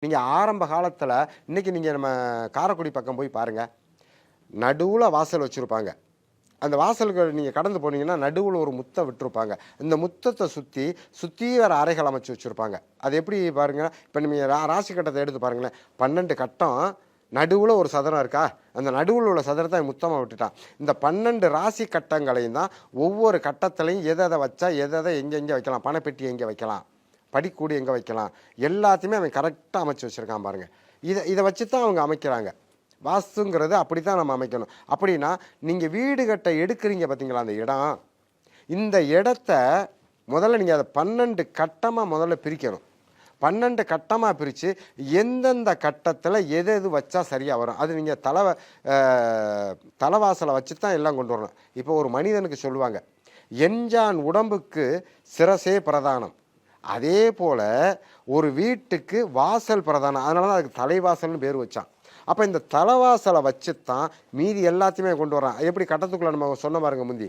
நீங்கள் ஆரம்ப காலத்தில் இன்றைக்கி நீங்கள் நம்ம காரைக்குடி பக்கம் போய் பாருங்கள், நடுவில் வாசல் வச்சுருப்பாங்க. அந்த வாசல்கள் நீங்கள் கடந்து போனீங்கன்னா நடுவில் ஒரு முத்தை விட்டுருப்பாங்க. இந்த முத்தத்தை சுற்றி வேறு அறைகள் அமைச்சு வச்சுருப்பாங்க. அது எப்படி பாருங்கள், இப்போ நீங்கள் ராசி கட்டத்தை எடுத்து பாருங்களேன். 12 கட்டம், நடுவில் ஒரு சதுரம் இருக்கா, அந்த நடுவில் உள்ள சதுரத்தை முத்தமாக விட்டுட்டான். இந்த 12 ராசி கட்டங்களையும் தான் ஒவ்வொரு கட்டத்திலையும் எதை வச்சா எதை எங்கே வைக்கலாம், பணப்பெட்டி எங்கே வைக்கலாம், படிக்கூடி எங்கே வைக்கலாம், எல்லாத்தையுமே அவன் கரெக்டாக அமைச்சு வச்சுருக்கான் பாருங்கள். இதை வச்சு தான் அவங்க அமைக்கிறாங்க. வாஸ்துங்கிறது அப்படி தான் நம்ம அமைக்கணும். அப்படின்னா நீங்கள் வீடு கட்ட எடுக்கிறீங்க பார்த்தீங்களா, அந்த இடம், இந்த இடத்த முதல்ல நீங்கள் அதை 12 கட்டமாக முதல்ல பிரிக்கணும். 12 கட்டமாக பிரித்து எந்தெந்த கட்டத்தில் எது வச்சா சரியாக வரும், அது நீங்கள் தலைவாசலை வச்சு தான் எல்லாம் கொண்டு வரணும். இப்போ ஒரு மனிதனுக்கு சொல்லுவாங்க, எஞ்சான் உடம்புக்கு சிரசே பிரதானம். அதே போல் ஒரு வீட்டுக்கு வாசல் பிரதானம். அதனால தான் அதுக்கு தலைவாசல்னு பேர் வச்சான். அப்போ இந்த தலைவாசலை வச்சு தான் மீதி எல்லாத்தையுமே கொண்டு வரான். எப்படி கட்டத்துக்குள்ளே நம்ம சொன்ன பாருங்க, முந்தி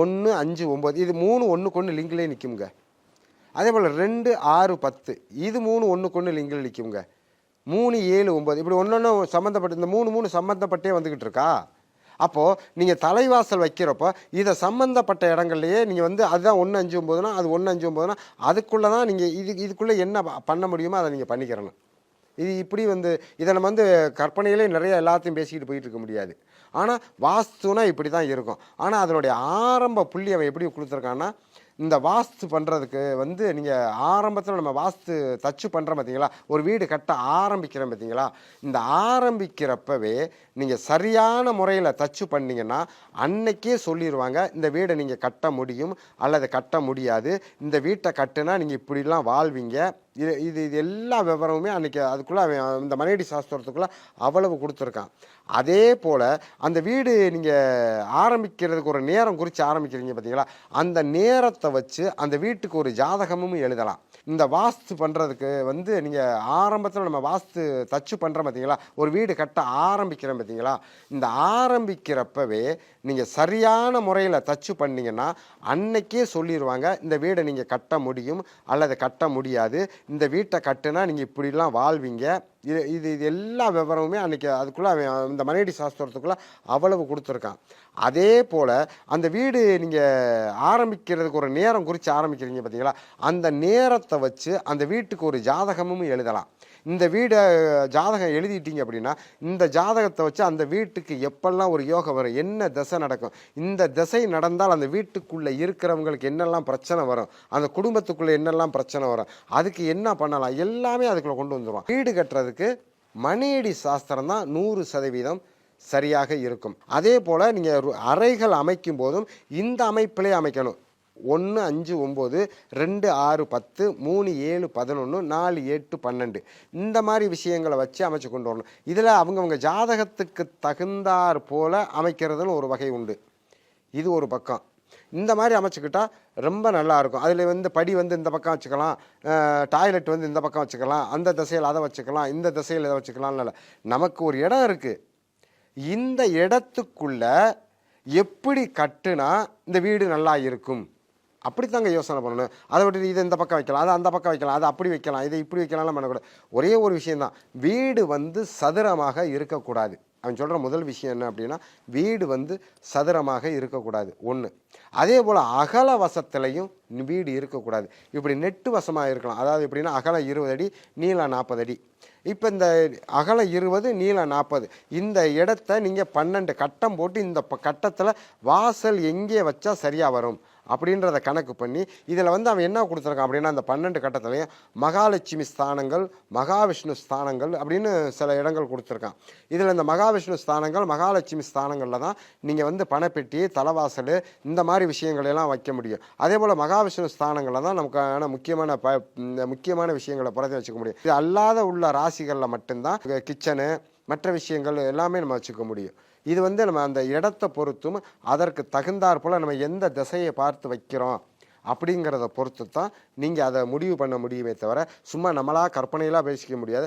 1, 5, 9, இது 3 ஒன்றுக்கு ஒன்று லிங்கிலே நிற்குங்க. அதே போல் 2, 6, 10, இது 3 ஒன்றுக்கு ஒன்று லிங்கில் நிற்குங்க. 3, 7, 9, இப்படி ஒன்று சம்மந்தப்பட்டு இந்த 3 சம்மந்தப்பட்டே வந்துக்கிட்டு இருக்கா. அப்போது நீங்கள் தலைவாசல் வைக்கிறப்போ இதை சம்மந்தப்பட்ட இடங்கள்லையே நீங்கள் அதுதான் 1, 5, 9னா அது 1, 5, 9னா அதுக்குள்ளே தான் நீங்கள் இதுக்குள்ளே என்ன பண்ண முடியுமோ அதை நீங்கள் பண்ணிக்கிறணும். இது இப்படி இதை நம்ம கற்பனையிலே நிறைய எல்லாத்தையும் பேசிக்கிட்டு போயிட்டு இருக்க முடியாது. ஆனால் வாஸ்துனா இப்படி தான் இருக்கும். ஆனால் அதனுடைய ஆரம்ப புள்ளி அவன் எப்படி கொடுத்துருக்கான்னா, இந்த வாஸ்து பண்ணுறதுக்கு நீங்கள் ஆரம்பத்தில் நம்ம வாஸ்து தச்சு பண்ணுறோம் பார்த்தீங்களா, ஒரு வீடு கட்ட ஆரம்பிக்கிறோம் பார்த்தீங்களா, இந்த ஆரம்பிக்கிறப்பவே நீங்கள் சரியான முறையில் தச்சு பண்ணிங்கன்னா அன்னைக்கே சொல்லிடுவாங்க, இந்த வீடை நீங்கள் கட்ட முடியும் அல்லது கட்ட முடியாது, இந்த வீட்டை கட்டுனா நீங்கள் இப்படிலாம் வாழ்வீங்க. இது எல்லா விவரமுமே அன்றைக்கி அதுக்குள்ளே அவன் இந்த மனையடி சாஸ்திரத்துக்குள்ளே அவ்வளவு கொடுத்துருக்கான். அதே போல் அந்த வீடு நீங்கள் ஆரம்பிக்கிறதுக்கு ஒரு நேரம் குறித்து ஆரம்பிக்கிறீங்க பார்த்தீங்களா, அந்த நேரத்தை வச்சு அந்த வீட்டுக்கு ஒரு ஜாதகமும் எழுதலாம். இந்த வாஸ்து பண்ணுறதுக்கு நீங்கள் ஆரம்பத்தில் நம்ம வாஸ்து தச்சு பண்ணுறோம் பார்த்தீங்களா, ஒரு வீடு கட்ட ஆரம்பிக்கிறோம் பார்த்தீங்களா, இந்த ஆரம்பிக்கிறப்பவே நீங்கள் சரியான முறையில் தச்சு பண்ணிங்கன்னா அன்னைக்கே சொல்லிடுவாங்க, இந்த வீடை நீங்கள் கட்ட முடியும் அல்லது கட்ட முடியாது, இந்த வீட்டை கட்டுனா நீங்கள் இப்படிலாம் வாழ்வீங்க. இது எல்லா விவரமுமே அன்றைக்கி அதுக்குள்ளே அவன் இந்த மனையடி சாஸ்திரத்துக்குள்ளே அவ்வளவு கொடுத்துருக்கான். அதே போல் அந்த வீடு நீங்கள் ஆரம்பிக்கிறதுக்கு ஒரு நேரம் குறித்து ஆரம்பிக்கிறீங்க பார்த்தீங்களா, அந்த நேரத்தை வச்சு அந்த வீட்டுக்கு ஒரு ஜாதகமும் எழுதலாம். இந்த வீடை ஜாதகம் எழுதிட்டீங்க அப்படின்னா இந்த ஜாதகத்தை வச்சு அந்த வீட்டுக்கு எப்பெல்லாம் ஒரு யோகம் வரும், என்ன திசை நடக்கும், இந்த திசை நடந்தால் அந்த வீட்டுக்குள்ளே இருக்கிறவங்களுக்கு என்னெல்லாம் பிரச்சனை வரும், அந்த குடும்பத்துக்குள்ளே என்னெல்லாம் பிரச்சனை வரும், அதுக்கு என்ன பண்ணலாம், எல்லாமே அதுக்குள்ளே கொண்டு வந்துடுவோம். வீடு கட்டுறதுக்கு மனையடி சாஸ்திரம் தான் 100% சரியாக இருக்கும். அதே போல் நீங்கள் அறைகள் அமைக்கும் போதும் இந்த அமைப்பிலே அமைக்கணும். 1, 5, 9, 2, 6, 10, 3, 7, 11, 4, 8, 12 இந்த மாதிரி விஷயங்களை வச்சு அமைச்சு கொண்டு வரணும். இதில் அவங்கவுங்க ஜாதகத்துக்கு தகுந்தாற் போல் அமைக்கிறதுன்னு ஒரு வகை உண்டு. இது ஒரு பக்கம். இந்த மாதிரி அமைச்சுக்கிட்டால் ரொம்ப நல்லாயிருக்கும். அதில் படி இந்த பக்கம் வச்சுக்கலாம், டாய்லெட் இந்த பக்கம் வச்சுக்கலாம், அந்த திசையில் அதை வச்சுக்கலாம், இந்த திசையில் இதை வச்சுக்கலாம்னு இல்லை. நமக்கு ஒரு இடம் இருக்குது, இந்த இடத்துக்குள்ள எப்படி கட்டுனா இந்த வீடு நல்லா இருக்கும், அப்படித்தாங்க யோசனை பண்ணணும். அதை விட்டு இதை இந்த பக்கம் வைக்கலாம், அதை அந்த பக்கம் வைக்கலாம், அதை அப்படி வைக்கலாம், இதை இப்படி வைக்கலாம்லாம் பண்ணக்கூடாது. ஒரே ஒரு விஷயந்தான், வீடு சதுரமாக இருக்கக்கூடாது. அவன் சொல்கிற முதல் விஷயம் என்ன அப்படின்னா, வீடு சதுரமாக இருக்கக்கூடாது ஒன்று. அதே போல் அகல வசத்துலையும் வீடு இருக்கக்கூடாது. இப்படி நெட்டு வசமாக இருக்கலாம். அதாவது எப்படின்னா அகலம் 20 அடி, நீளம் 40 அடி. இப்போ இந்த அகலம் 20, நீளம் 40, இந்த இடத்த நீங்கள் 12 கட்டம் போட்டு இந்த கட்டத்தில் வாசல் எங்கே வச்சா சரியாக வரும் அப்படின்றத கணக்கு பண்ணி இதில் அவன் என்ன கொடுத்துருக்கான் அப்படின்னா, அந்த 12 கட்டத்துலையும் மகாலட்சுமி ஸ்தானங்கள், மகாவிஷ்ணு ஸ்தானங்கள் அப்படின்னு சில இடங்கள் கொடுத்துருக்கான். இதில் இந்த மகாவிஷ்ணு ஸ்தானங்கள், மகாலட்சுமி ஸ்தானங்களில் தான் நீங்கள் பணப்பெட்டி, தலைவாசல் இந்த மாதிரி விஷயங்கள் எல்லாம் வைக்க முடியும். அதே போல் மகாவிஷ்ணு ஸ்தானங்களில் தான் நமக்கான முக்கியமான விஷயங்களை புறத்தை வச்சுக்க முடியும். இது அல்லாத உள்ள ராசிகளில் மட்டும்தான் கிச்சனு மற்ற விஷயங்கள் எல்லாமே நம்ம வச்சுக்க முடியும். இது நம்ம அந்த இடத்தை பொறுத்தும் அதற்கு தகுந்தாற் போல் நம்ம எந்த திசையை பார்த்து வைக்கிறோம் அப்படிங்கிறத பொறுத்து தான் நீங்கள் அதை முடிவு பண்ண முடியுமே தவிர சும்மா நம்மளாக கற்பனையெல்லாம் பேசிக்க முடியாது.